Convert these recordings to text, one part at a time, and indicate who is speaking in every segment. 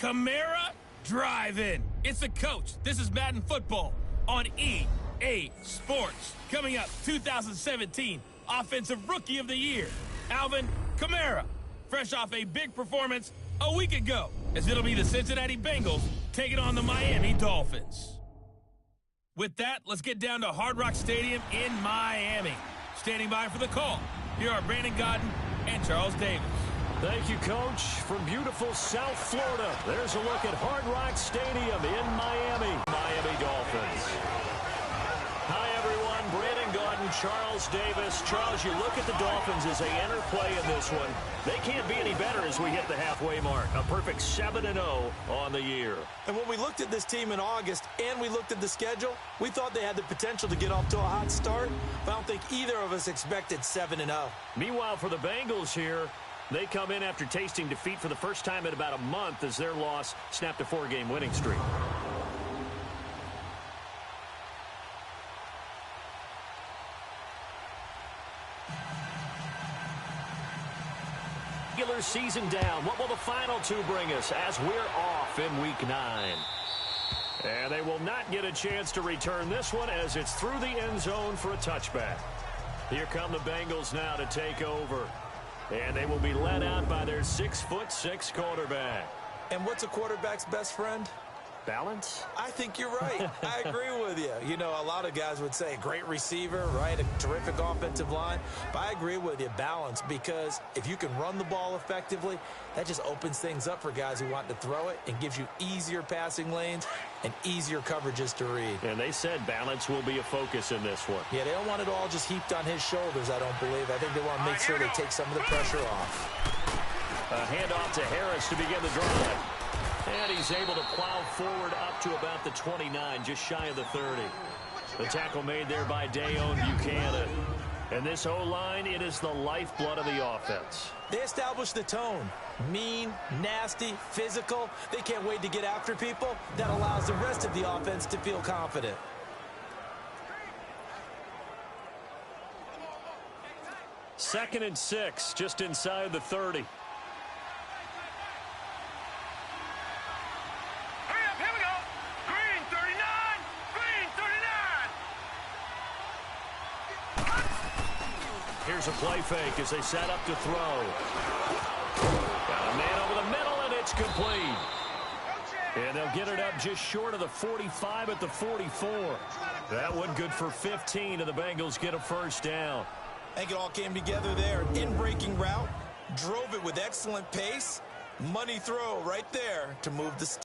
Speaker 1: Kamara Drive-In. It's the coach. This is Madden Football on EA Sports. Coming up, 2017 Offensive Rookie of the Year, Alvin Kamara. Fresh off a big performance a week ago, as it'll be the Cincinnati Bengals taking on the Miami Dolphins. With that, let's get down to Hard Rock Stadium in Miami. Standing by for the call, here are Brandon Godden and Charles Davis.
Speaker 2: Thank you, Coach. From beautiful South Florida, there's a look at Hard Rock Stadium in Miami. Miami Dolphins. Hi, everyone. Brandon Godden, Charles Davis. Charles, you look at the Dolphins as they enter play in this one. They can't be any better as we hit the halfway mark. A perfect 7-0 on the year.
Speaker 3: And when we looked at this team in August and we looked at the schedule, we thought they had the potential to get off to a hot start. But I don't think either of us expected 7-0.
Speaker 2: Meanwhile, for the Bengals here, they come in after tasting defeat for the first time in about a month as their loss snapped a 4-game winning streak. Regular season down. What will the final two bring us as we're off in Week 9? And they will not get a chance to return this one as it's through the end zone for a touchback. Here come the Bengals now to take over. And they will be led out by their 6'6" quarterback.
Speaker 3: And what's a quarterback's best friend?
Speaker 2: Balance?
Speaker 3: I think you're right. I agree with you. You know, a lot of guys would say great receiver, right? A terrific offensive line. But I agree with you, balance, because if you can run the ball effectively, that just opens things up for guys who want to throw it and gives you easier passing lanes and easier coverages to read.
Speaker 2: And they said balance will be a focus in this one.
Speaker 3: Yeah, they don't want it all just heaped on his shoulders, I don't believe. I think they want to make sure they take some of the pressure off.
Speaker 2: A handoff to Harris to begin the drive. And he's able to plow forward up to about the 29, just shy of the 30. The tackle made there by Dayon Buchanan. And this O-line, it is the lifeblood of the offense.
Speaker 3: They established the tone. Mean, nasty, physical. They can't wait to get after people. That allows the rest of the offense to feel confident.
Speaker 2: Second and 6, just inside the 30. Here's a play fake as they set up to throw. Got a man over the middle, and it's complete. And they'll get it up just short of the 45 at the 44. That one good for 15, and the Bengals get a first down.
Speaker 3: I think it all came together there. In-breaking route, drove it with excellent pace. Money throw right there to move the...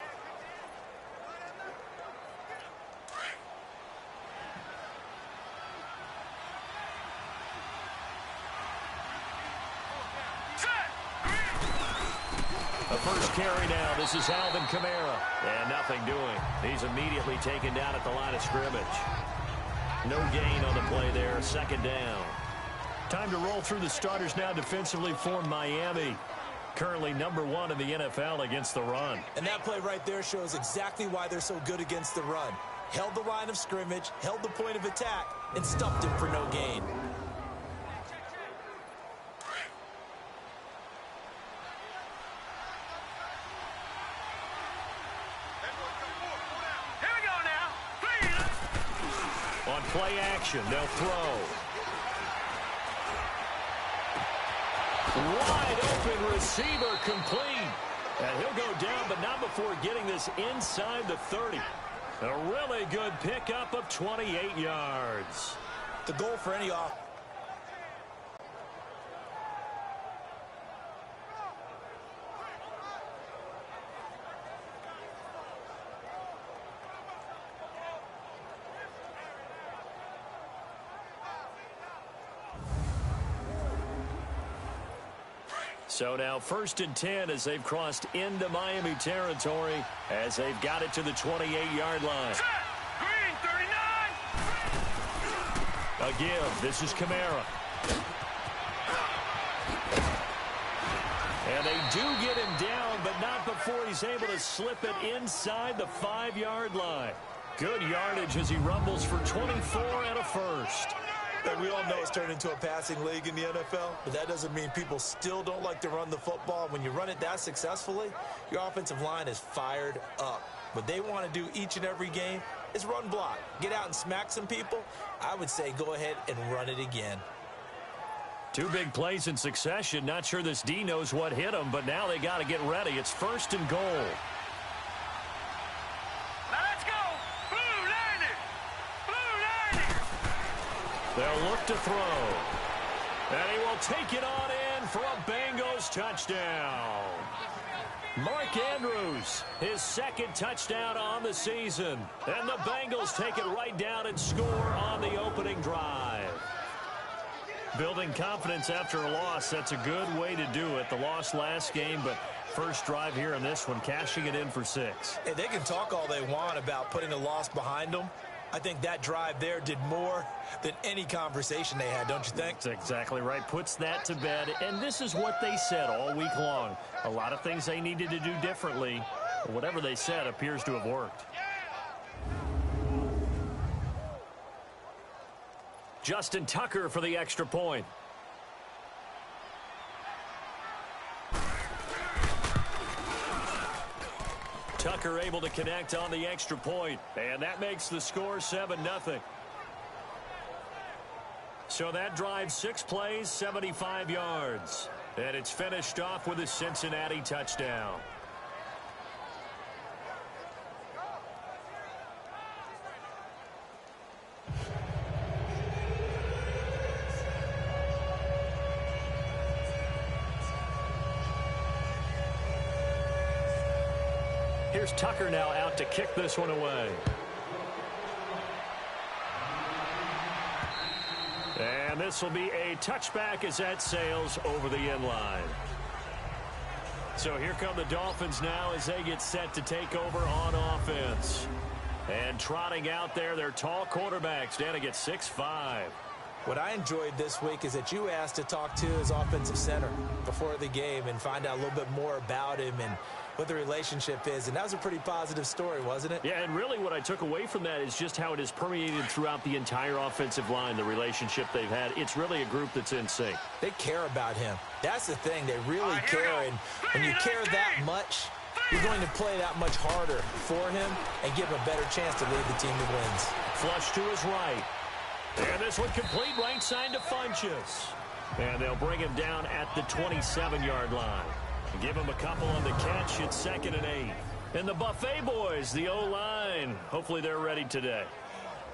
Speaker 2: First carry now. This is Alvin Kamara. And nothing doing. He's immediately taken down at the line of scrimmage. No gain on the play there. Second down. Time to roll through the starters now defensively for Miami. Currently #1 in the NFL against the run.
Speaker 3: And that play right there shows exactly why they're so good against the run. Held the line of scrimmage, held the point of attack, and stuffed him for no gain.
Speaker 2: On play action, they'll throw. Wide open receiver complete. And he'll go down, but not before getting this inside the 30. A really good pickup of 28 yards.
Speaker 3: The goal for any offense.
Speaker 2: So now 1st and 10 as they've crossed into Miami territory as they've got it to the 28-yard line.
Speaker 1: Green 39.
Speaker 2: A give. This is Kamara. And they do get him down, but not before he's able to slip it inside the 5-yard line. Good yardage as he rumbles for 24 and a first.
Speaker 3: And we all know it's turned into a passing league in the NFL, but that doesn't mean people still don't like to run the football. When you run it that successfully, your offensive line is fired up. What they want to do each and every game is run block. Get out and smack some people. I would say go ahead and run it again.
Speaker 2: Two big plays in succession. Not sure this D knows what hit him, but now they got to get ready. It's 1st and goal.
Speaker 4: Let's go! Blue Lightning! Blue Lightning!
Speaker 2: They'll look to throw. And he will take it on in for a Bengals touchdown. Mark Andrews, his 2nd touchdown on the season. And the Bengals take it right down and score on the opening drive. Building confidence after a loss, that's a good way to do it. The loss last game, but first drive here in this one, cashing it in for 6.
Speaker 3: Hey, they can talk all they want about putting a loss behind them. I think that drive there did more than any conversation they had, don't you think?
Speaker 2: That's exactly right. Puts that to bed. And this is what they said all week long. A lot of things they needed to do differently. But whatever they said appears to have worked. Justin Tucker for the extra point. Tucker able to connect on the extra point, and that makes the score 7-0. So that drives 6 plays, 75 yards. And it's finished off with a Cincinnati touchdown. Here's Tucker now out to kick this one away. And this will be a touchback as that sails over the end line. So here come the Dolphins now as they get set to take over on offense. And trotting out there, their tall quarterbacks standing at 6'5".
Speaker 3: What I enjoyed this week is that you asked to talk to his offensive center before the game and find out a little bit more about him and what the relationship is. And that was a pretty positive story, wasn't it?
Speaker 2: Yeah, and really what I took away from that is just how it has permeated throughout the entire offensive line, the relationship they've had. It's really a group that's in sync.
Speaker 3: They care about him. That's the thing. They really care. And when you care that much, you're going to play that much harder for him and give him a better chance to lead the team to wins.
Speaker 2: Flush to his right. And this one complete, right side to Funchess. And they'll bring him down at the 27-yard line. Give him a couple on the catch. It's 2nd and 8. And the Buffet boys, the O-line, hopefully they're ready today.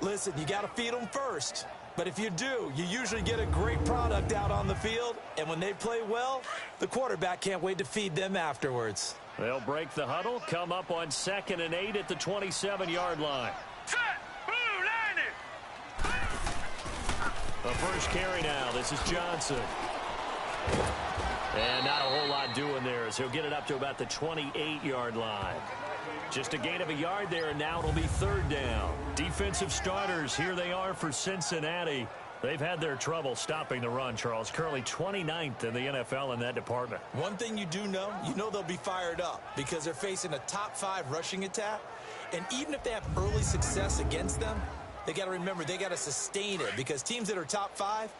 Speaker 3: Listen, you got to feed them first. But if you do, you usually get a great product out on the field. And when they play well, the quarterback can't wait to feed them afterwards.
Speaker 2: They'll break the huddle, come up on 2nd and 8 at the 27-yard line. The first carry now. This is Johnson. And not a whole lot doing there as he'll get it up to about the 28-yard line. Just a gain of a yard there, and now it'll be 3rd down. Defensive starters, here they are for Cincinnati. They've had their trouble stopping the run, Charles. Currently 29th in the NFL in that department.
Speaker 3: One thing you do know, they'll be fired up because they're facing a top 5 rushing attack. And even if they have early success against them, they got to remember they got to sustain it because teams that are top 5,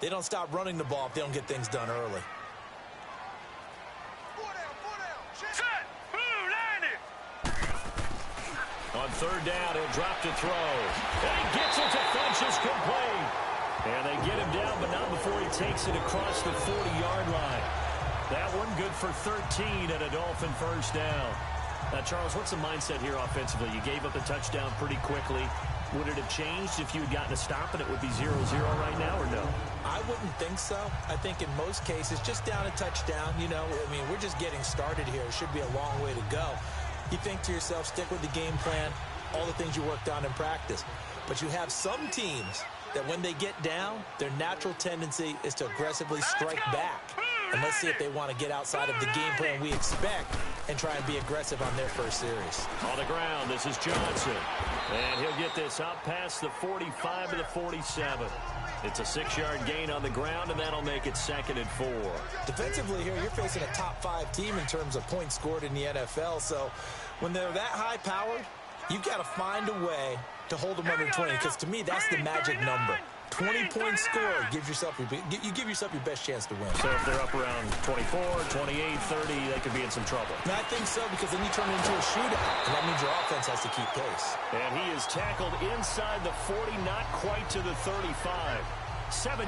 Speaker 3: they don't stop running the ball if they don't get things done early.
Speaker 2: On 3rd down, he'll drop to throw. And he gets it to Funchess complete. And they get him down, but not before he takes it across the 40-yard line. That one good for 13 and a Dolphin first down. Now, Charles, what's the mindset here offensively? You gave up a touchdown pretty quickly. Would it have changed if you had gotten a stop and it would be 0-0 right now, or no?
Speaker 3: I wouldn't think so. I think in most cases, just down a touchdown, we're just getting started here. It should be a long way to go. You think to yourself, stick with the game plan, all the things you worked on in practice. But you have some teams that when they get down, their natural tendency is to aggressively strike back. And let's see if they want to get outside of the game plan we expect and try and be aggressive on their first series.
Speaker 2: On the ground, this is Johnson. And he'll get this up past the 45 to the 47. It's a 6-yard gain on the ground, and that'll make it 2nd and 4.
Speaker 3: Defensively here, you're facing a top 5 team in terms of points scored in the NFL. So when they're that high-powered, you've got to find a way to hold them under 20, because to me, that's the magic number. 20-point score gives yourself you give yourself your best chance to win.
Speaker 2: So if they're up around 24, 28, 30, they could be in some trouble.
Speaker 3: And I think so, because then you turn it into a shootout, and that means your offense has to keep pace.
Speaker 2: And he is tackled inside the 40, not quite to the 35. 7